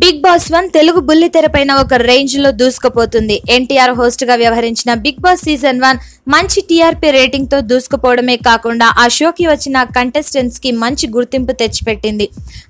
Big boss 1 Telugu బుల్లితెరపైన ఒక range లో దూసుకుపోతుంది. NTR host గా వ్యవహరించిన బిగ్ బాస్ సీజన్ 1 మంచి టీఆర్పీ రేటింగ్ తో దూసుకుపోవడమే కాకుండా ఆ షోకి వచ్చిన కంటెస్టెంట్స్ కి మంచి గుర్తింపు తెచ్చిపెట్టింది.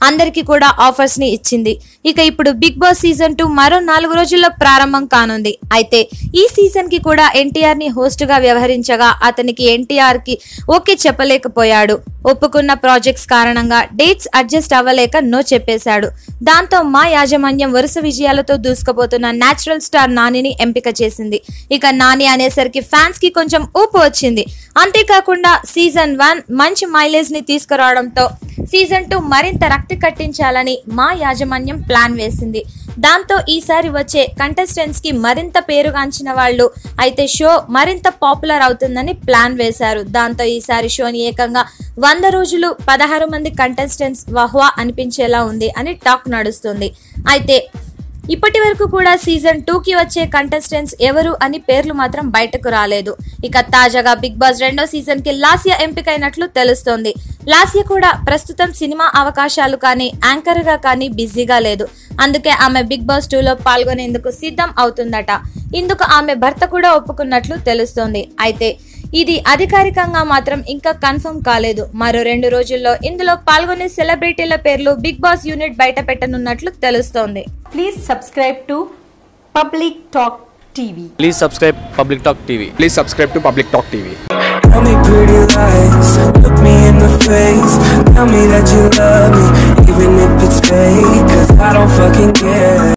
అందరికీ కూడా ఆఫర్స్ ని ఇచ్చింది. ఇక ఇప్పుడు బిగ్ బాస్ సీజన్ 2 మరో 4 రోజుల్లో ప్రారంభం కానుంది. అయితే ఈ సీజన్ కి కూడా ఎన్టీఆర్ ని హోస్ట్ గా వ్యవహరించగా అతనికి ఎన్టీఆర్ కి ఓకే చెప్పలేకపోయాడు. ఒప్పుకున్న ప్రాజెక్ట్స్ కారణంగా డేట్స్ అడ్జస్ట్ అవ్వలేక నో చెప్పేశాడు. దాంతో మా యాజమాన్యం వరుస విజయాలతో దూసుకుపోతున్న నేచురల్ స్టార్ నానిని ఎంపిక చేసింది. ఇక నాని అనేసరికి ఫ్యాన్స్ కి కొంచెం ఊపు వచ్చింది. అంతేకాకుండా సీజన్ 1 మంచి మైలేజ్ ని తీసుకురావడంతో సీజన్ 2 మరింత రక్తి కట్టించాలని మా యాజమాన్యం ప్లాన్ వేసింది. దాంతో ఈసారి వచ్చే కంటెస్టెంట్స్ కి మరింత పేరుగాంచిన వాళ్ళు అయితే షో మరింత పాపులర్ అవుతుందని ప్లాన్ వేశారు. దాంతో ఈసారి షోని ఏకంగా 100 రోజులు 16 మంది కంటెస్టెంట్స్ వహ్వా అనిపించేలా ఉంది అని టాక్ నడుస్తుంది. అయితే ఇప్పటి వరకు కూడా సీజన్ 2 కి వచ్చే కంటెస్టెంట్స్ ఎవరు అని పేర్లు మాత్రం బయటకు రాలేదు. ఇక తాజాగా బిగ్ బాస్ 2వ సీజన్ కి లాస్య ఎంపికైనట్లు తెలుస్తోంది. లాస్య కూడా ప్రస్తుతం సినిమా అవకాశాలు కానీ యాంకర్ గా కానీ బిజీగా లేదు. అందుకే ఆమె బిగ్ బాస్ 2లో పాల్గొనేందుకు సిద్ధం అవుతుందట. ఇందుకు ఆమె భర్త కూడా ఒప్పుకున్నట్లు తెలుస్తోంది. అయితే ఇది అధికారికంగా మాత్రం ఇంకా కన్ఫర్మ్ కాలేదు. మరో 2 రోజుల్లో ఇందులో పాల్గొనే సెలబ్రిటీల పేర్లు బిగ్ బాస్ యూనిట్ బయట పెట్టనున్నట్లు తెలుస్తోంది. Please subscribe to Public Talk TV. Please subscribe Public Talk TV. Please subscribe to Public Talk TV. Tell me pretty lies, look me in the face. Tell me that you love me, even if it's fake, 'cause I don't fucking care.